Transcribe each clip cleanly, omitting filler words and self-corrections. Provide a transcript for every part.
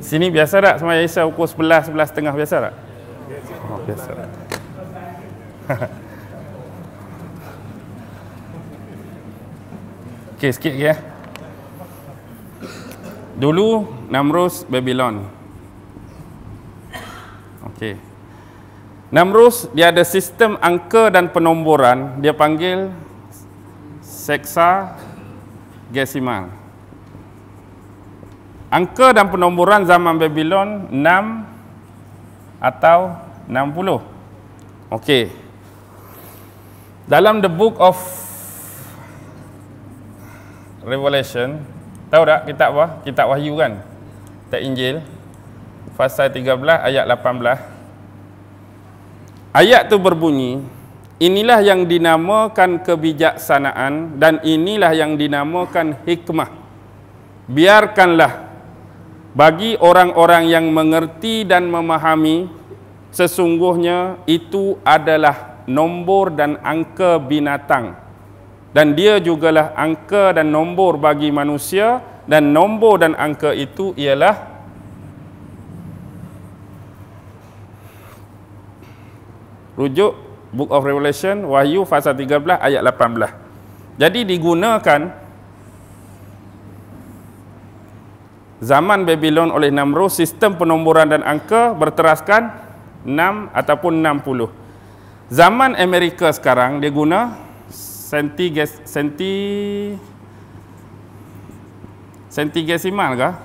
Sini biasa tak sembahyang Isya pukul 11, 11.30 biasa tak? Oh, biasa. Okey, sikit lagi ya. Dulu Namrus Babylon. Okey. Namrus dia ada sistem angka dan penomboran, dia panggil hexadecimal. Angka dan penomboran zaman Babylon 6 atau 60. Okey. Dalam the book of Revelation, tahu tak kitab apa? Kitab Wahyu kan? Kitab Injil. Pasal 13 ayat 18. Ayat tu berbunyi, inilah yang dinamakan kebijaksanaan dan inilah yang dinamakan hikmah. Biarkanlah bagi orang-orang yang mengerti dan memahami, sesungguhnya itu adalah nombor dan angka binatang. Dan dia jugalah angka dan nombor bagi manusia, dan nombor dan angka itu ialah rujuk Book of Revelation, Wahyu pasal 13 ayat 18. Jadi digunakan zaman Babylon oleh Namrus, sistem penomboran dan angka berteraskan 6 ataupun 60. Zaman Amerika sekarang dia guna sentigesimal kah?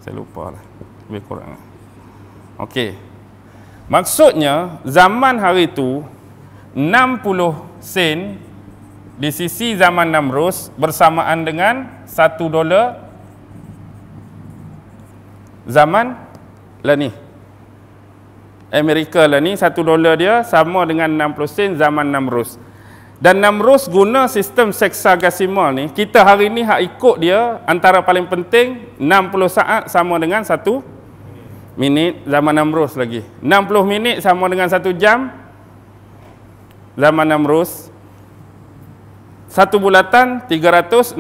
Saya lupa lah. Lebih kurang. Okey. Maksudnya zaman hari itu 60 sen di sisi zaman Namrus bersamaan dengan $1 zaman lah ni. Amerika lah ni, $1 dia sama dengan 60 sen zaman Namrus. Dan Namrus guna sistem hexadecimal ni. Kita hari ni hak ikut dia, antara paling penting 60 saat sama dengan 1 minit zaman Namrus lagi. 60 minit sama dengan 1 jam zaman Namrus. 1 bulatan 360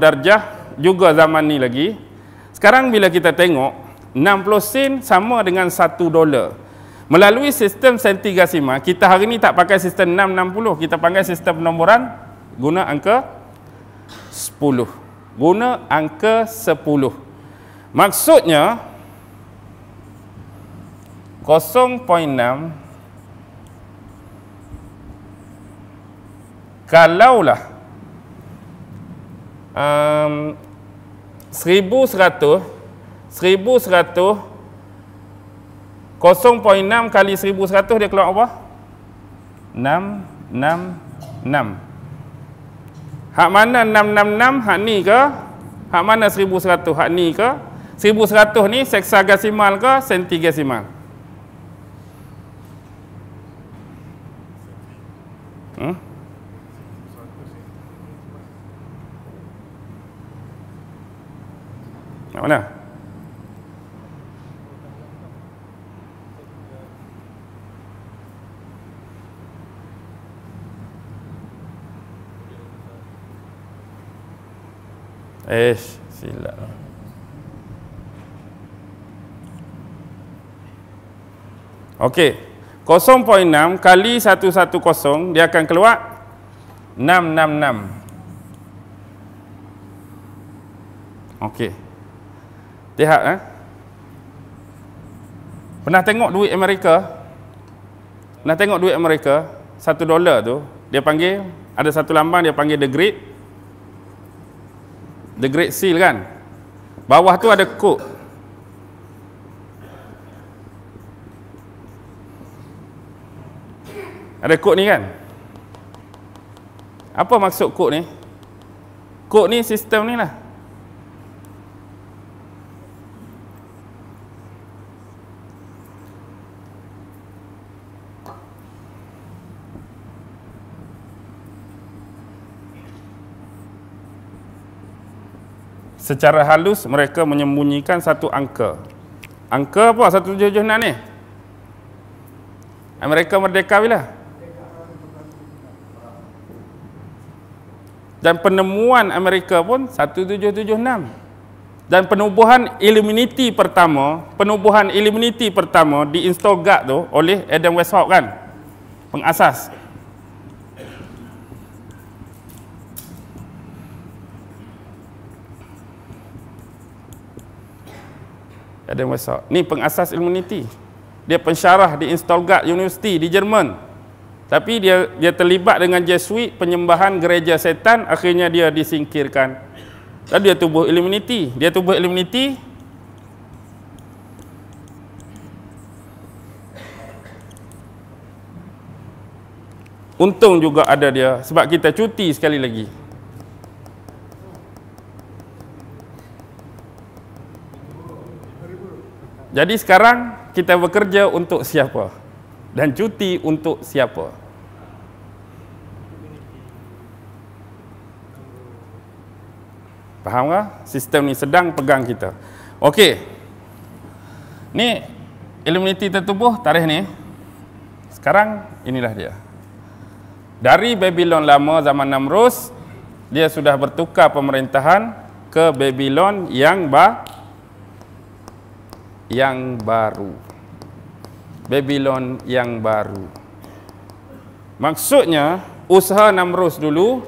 darjah juga zaman ni lagi. Sekarang bila kita tengok 60 sen sama dengan $1. Melalui sistem sentigesimal, kita hari ni tak pakai sistem 660, kita pakai sistem penomboran guna angka 10. Guna angka 10. Maksudnya 0.6 kalaulah 1100 0.6 kali 1100 dia keluar apa? 666. Hak mana 666? Hak ni ke? Hak mana 1100? Hak ni ke? 1100 ni hexadecimal ke sentigesimal? Hak mana? Silap. Okey. 0.6 kali 110 dia akan keluar 666. Okey. Lihat Pernah tengok duit Amerika? Pernah tengok duit Amerika? $1 tu dia panggil, ada satu lambang dia panggil The Great Seal kan. Bawah tu ada kod. Ada kod ni kan. Apa maksud kod ni? Kod ni sistem ni lah. Secara halus mereka menyembunyikan satu angka. Angka apa? 1776 ni. Amerika merdeka bila? Dan penemuan Amerika pun 1776. Dan penubuhan Illuminati pertama diinstall guard tu oleh Adam Weishaupt kan, pengasas. Adam Weishaupt ni pengasas Illuminati. Dia pensyarah di Stuttgart University di Jerman. Tapi dia terlibat dengan Jesuit, penyembahan gereja setan, akhirnya dia disingkirkan. Dan dia tubuh Illuminati. Untung juga ada dia, sebab kita cuti sekali lagi. Jadi sekarang kita bekerja untuk siapa? Dan cuti untuk siapa? Faham tak? Sistem ni sedang pegang kita. Okey. Ni Illuminati tertubuh tarikh ni. Sekarang inilah dia. Dari Babylon lama zaman Namrus, dia sudah bertukar pemerintahan ke Babylon yang baru. Babylon yang baru. Maksudnya usaha Namrus dulu,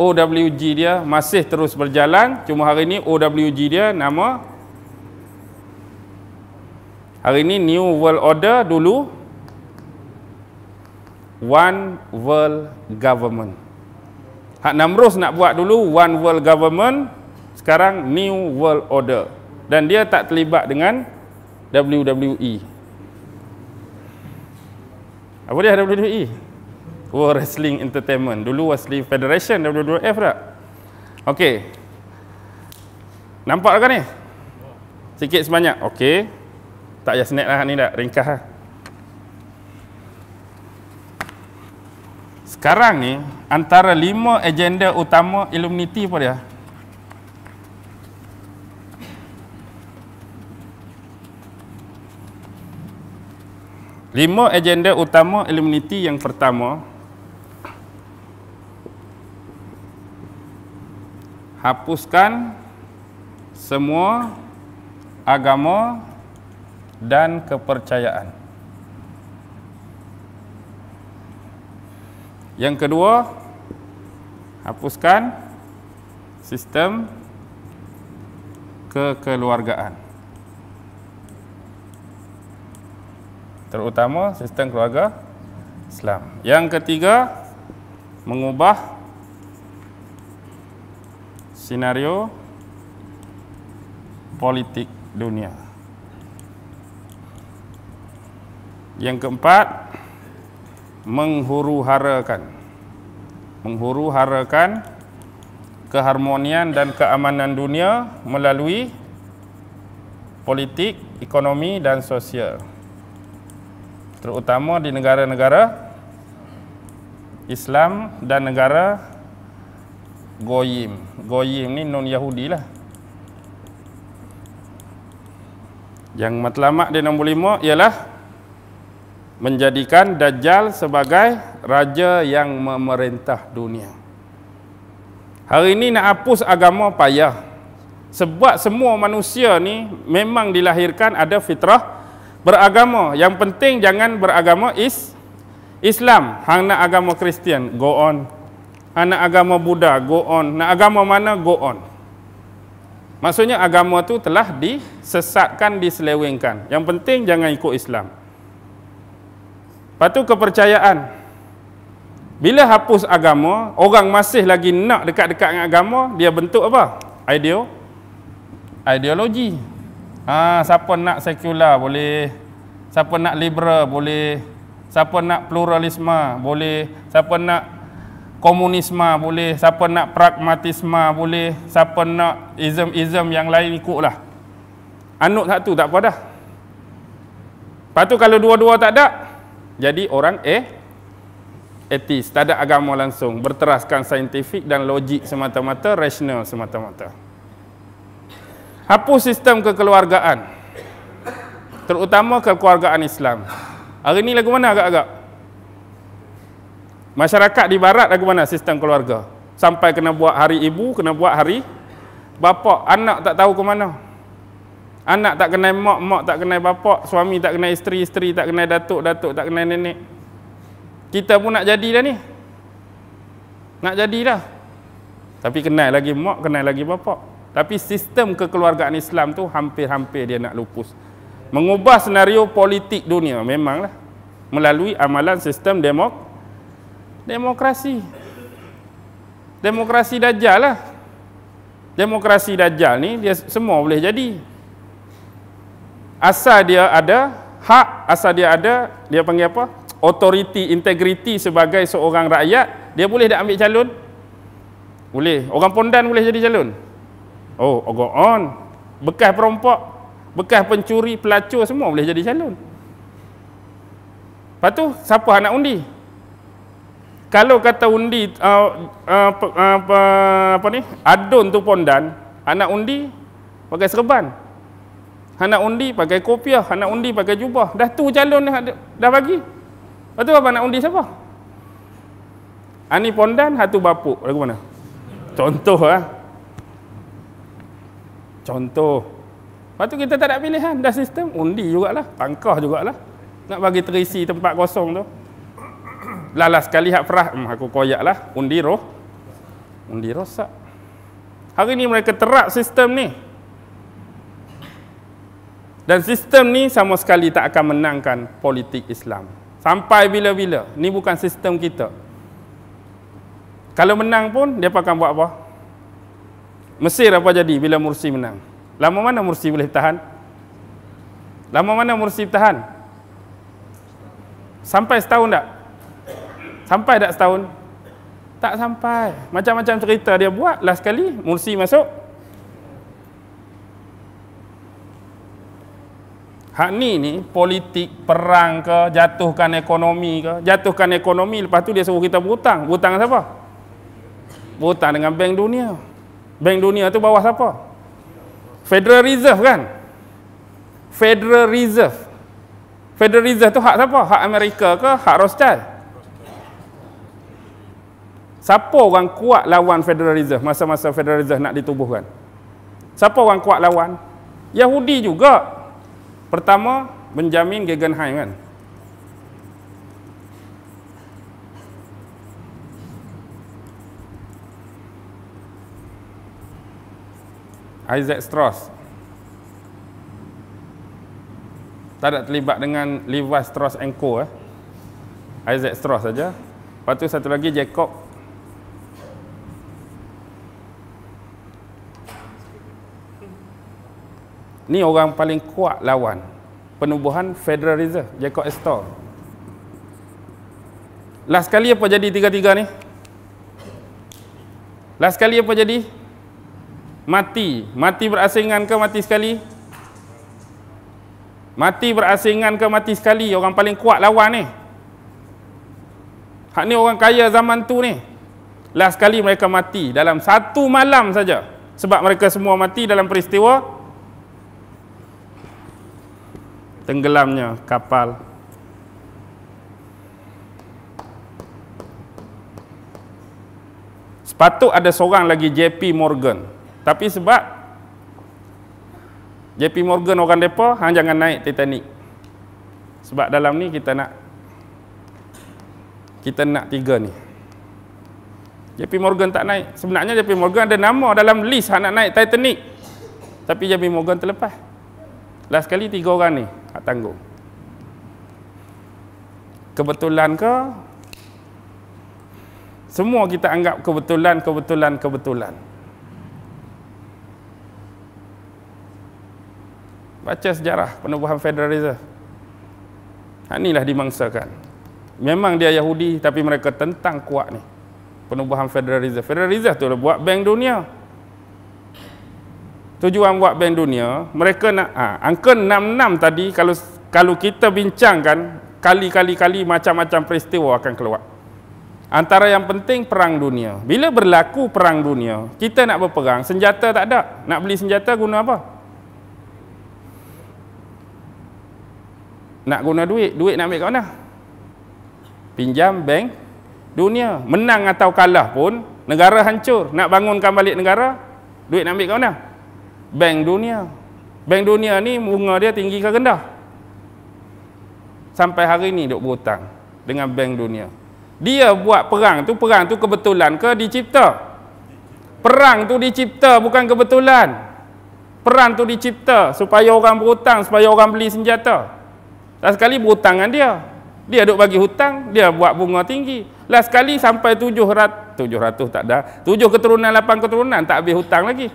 OWG dia masih terus berjalan, cuma hari ini OWG dia nama, hari ini New World Order, dulu One World Government. Hak Namrus nak buat dulu One World Government, sekarang New World Order. Dan dia tak terlibat dengan WWE. Apa dia WWE? World Wrestling Entertainment. Dulu Wrestling Federation, WWF tak? Okey. Nampak kan ni? Sikit sebanyak. Okey. Tak payah snack lah ni, dah ringkas lah. Sekarang ni, antara 5 agenda utama Illuminati apa dia? Lima agenda utama Illuminati. Yang pertama, hapuskan semua agama dan kepercayaan. Yang kedua, hapuskan sistem kekeluargaan, terutama sistem keluarga Islam. Yang ketiga, mengubah senario politik dunia. Yang keempat, menghuru-harakan keharmonian dan keamanan dunia melalui politik, ekonomi dan sosial, terutama di negara-negara Islam dan negara Goyim. Goyim ni non-Yahudi lah. Yang matlamat dia nombor 5 ialah menjadikan Dajjal sebagai raja yang memerintah dunia. Hari ini nak hapus agama payah. Sebab semua manusia ni memang dilahirkan ada fitrah beragama. Yang penting jangan beragama Islam. Hang nak agama Kristian, go on. Hang nak agama Buddha, go on. Nak agama mana, go on. Maksudnya agama tu telah disesatkan, diselewengkan. Yang penting jangan ikut Islam. Lepas tu kepercayaan. Bila hapus agama, orang masih lagi nak dekat-dekat dengan agama, dia bentuk apa? Ideologi. Siapa nak sekular boleh, siapa nak liberal boleh, siapa nak pluralisme boleh, siapa nak komunisme boleh, siapa nak pragmatisme boleh, siapa nak ism yang lain ikutlah. Anut satu tak apa dah. Lepas tu kalau dua-dua tak ada, jadi orang etis, tak ada agama langsung, berteraskan saintifik dan logik semata-mata, rasional semata-mata. Hapus sistem kekeluargaan, terutama kekeluargaan Islam. Hari ni lagu mana agak-agak? Masyarakat di barat lagu mana sistem keluarga? Sampai kena buat hari ibu, kena buat hari Bapak, anak tak tahu ke mana. Anak tak kenal mak, mak tak kenal bapak, suami tak kenal isteri, isteri tak kenal datuk, datuk tak kenal nenek. Kita pun nak jadi dah ni. Nak jadi dah. Tapi kenal lagi mak, kenal lagi bapak. Tapi sistem kekeluargaan Islam tu hampir-hampir dia nak lupus. Mengubah senario politik dunia memanglah melalui amalan sistem demokrasi. Demokrasi Dajjal lah. Demokrasi Dajjal ni dia semua boleh jadi. Asal dia ada hak, asal dia ada, dia panggil apa? Authority, integriti sebagai seorang rakyat, dia boleh tak ambil calon? Boleh. Orang pondan boleh jadi calon? Oh, go on. Bekas perompak, bekas pencuri, pelacur semua boleh jadi calon. Lepas tu, siapa nak undi? Kalau kata undi apa ni? Adun tu pondan, anak undi pakai serban. Anak undi pakai kopiah, anak undi pakai jubah. Dah tu calon dah bagi. Lepas tu apa nak undi siapa? Ani pondan, hatu bapuk. Lagu mana? Contoh lah. Contoh. Lepas tu kita tak ada pilihan. Dah sistem, undi jugalah. Pangkah jugalah. Nak bagi terisi tempat kosong tu. Lalas sekali hak perah. Aku koyak lah. Undi rosak. Hari ni mereka terap sistem ni. Dan sistem ni sama sekali tak akan menangkan politik Islam. Sampai bila-bila. Ni bukan sistem kita. Kalau menang pun, dia akan buat apa? Mesir apa jadi bila Mursi menang? Lama mana Mursi boleh tahan? Lama mana Mursi tahan? Sampai setahun tak? Sampai tak setahun? Tak sampai. Macam-macam cerita dia buat. Last kali, Mursi masuk. Hak ni politik, perang ke, jatuhkan ekonomi ke, jatuhkan ekonomi, lepas tu dia suruh kita berhutang. Berhutang dengan siapa? Berhutang dengan Bank Dunia. Bank Dunia tu bawah siapa? Federal Reserve kan? Federal Reserve. Federal Reserve tu hak siapa? Hak Amerika ke, hak Rothschild? Siapa orang kuat lawan Federal Reserve masa-masa Federal Reserve nak ditubuhkan? Siapa orang kuat lawan? Yahudi juga. Pertama, Benjamin Guggenheim kan. Isaac Strauss. Tak ada terlibat dengan Levi Strauss & Co. Isaac Strauss saja. Lepas tu satu lagi Jacob. Ni orang paling kuat lawan penubuhan Federal Reserve, Jacob Astor. Last kali apa jadi tiga-tiga ni? Last kali apa jadi? Mati. Mati berasingan ke mati sekali? Mati berasingan ke mati sekali? Orang paling kuat lawan ni. Hak ni orang kaya zaman tu ni. Last kali mereka mati dalam satu malam saja. Sebab mereka semua mati dalam peristiwa tenggelamnya kapal. Sepatut ada seorang lagi JP Morgan. Tapi sebab JP Morgan orang depa, hang jangan naik Titanic. Sebab dalam ni kita nak tiga ni. JP Morgan tak naik. Sebenarnya JP Morgan ada nama dalam list hang nak naik Titanic. Tapi JP Morgan terlepas. Last kali 3 orang ni hak tanggung. Kebetulan ke? Semua kita anggap kebetulan. Baca sejarah penubuhan Federal Reserve. Inilah dimangsakan. Memang dia Yahudi tapi mereka tentang kuat ni. Penubuhan Federal Reserve. Federal Reserve tu buat Bank Dunia. Tujuan buat Bank Dunia, mereka nak angka 66 tadi kalau kita bincangkan kali-kali macam-macam peristiwa akan keluar. Antara yang penting perang dunia. Bila berlaku perang dunia, kita nak berperang, senjata tak ada. Nak beli senjata guna apa? Nak guna duit. Duit nak ambil kat mana? Pinjam Bank Dunia. Menang atau kalah pun, negara hancur. Nak bangunkan balik negara, Duit nak ambil kat mana? Bank dunia. Bank dunia ni bunga dia tinggi ke rendah? Sampai hari ni duk berhutang dengan bank dunia. Dia buat perang tu kebetulan ke dicipta? Perang tu dicipta, bukan kebetulan. Perang tu dicipta supaya orang berhutang, supaya orang beli senjata. Last sekali berhutang dengan dia. Dia duk bagi hutang, dia buat bunga tinggi. Last sekali sampai 700 tak ada. 7 keturunan, 8 keturunan tak habis hutang lagi.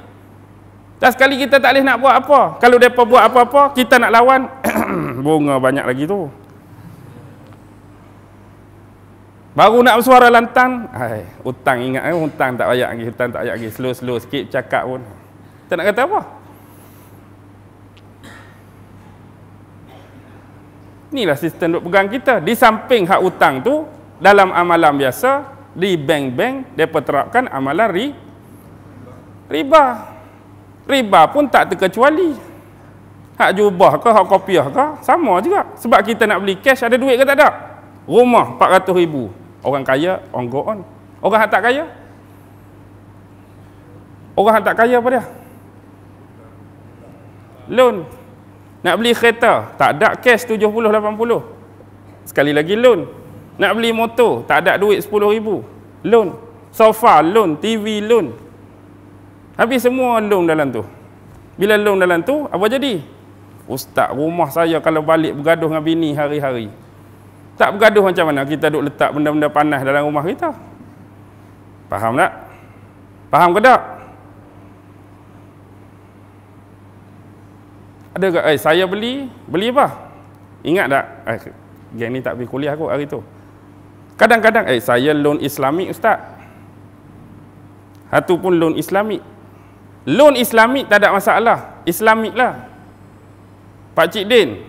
Last sekali kita tak boleh nak buat apa. Kalau mereka buat apa-apa, kita nak lawan, bunga banyak lagi tu. Baru nak bersuara lantang, hutang ingat hutang tak payah lagi, hutang tak payah lagi. Slow-slow sikit cakap pun. Kita nak kata apa? Inilah sistem duk pegang kita. Di samping hak hutang tu, dalam amalan biasa, di bank-bank, mereka terapkan amalan riba. Riba pun tak terkecuali. Hak jubah ke, hak kopiah ke, sama juga. Sebab kita nak beli cash, ada duit ke tak ada? Rumah 400,000. Orang kaya, on go on. Orang hak tak kaya? Orang hak tak kaya apa dia? Loan. Nak beli kereta, tak ada cash 70-80. Sekali lagi loan. Nak beli motor, tak ada duit 10,000. Loan. Sofa loan, TV loan. Habis semua loan dalam tu. Bila loan dalam tu, apa jadi? Ustaz, rumah saya kalau balik bergaduh dengan bini hari-hari. Tak bergaduh macam mana kita duk letak benda-benda panas dalam rumah kita? Faham tak? Faham ke tak? Ada ke? Saya beli apa? Ingat tak? Geng ni tak pergi kuliah aku hari tu. Kadang-kadang, saya loan Islamik Ustaz. Satu pun loan Islamik. Loan Islamik tak ada masalah. Islamik lah. Pak Cik Din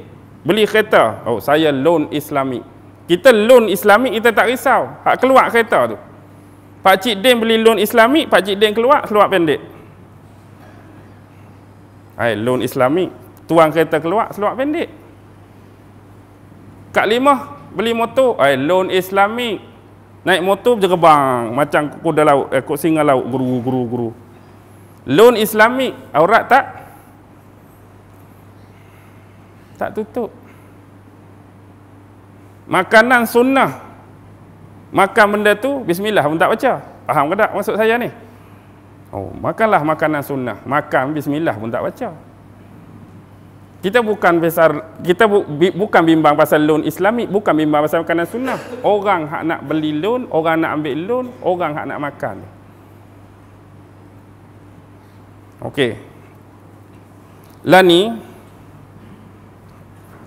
beli kereta. Oh, saya loan Islamik. Kita loan Islamik, kita tak risau. Hak keluar kereta tu. Pak Cik Din beli loan Islamik, Pak Cik Din keluar pendek. Loan Islamik. Tuang kereta keluar pendek. Kak Limah beli motor, loan Islamik. Naik motor jerebang macam kuda laut, singa laut, guru. Loan Islamik, aurat tak tutup. Makanan sunnah. Makan benda tu bismillah pun tak baca. Faham ke tak maksud saya ni? Oh, makanlah makanan sunnah. Makan bismillah pun tak baca. Kita bukan bukan bimbang pasal loan Islamik, bukan bimbang pasal makanan sunnah. Orang hak nak beli loan, orang nak ambil loan, orang hak nak makan. Okey. Lah ni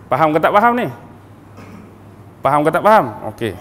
faham ke tak faham ni? Faham ke tak faham? Okey.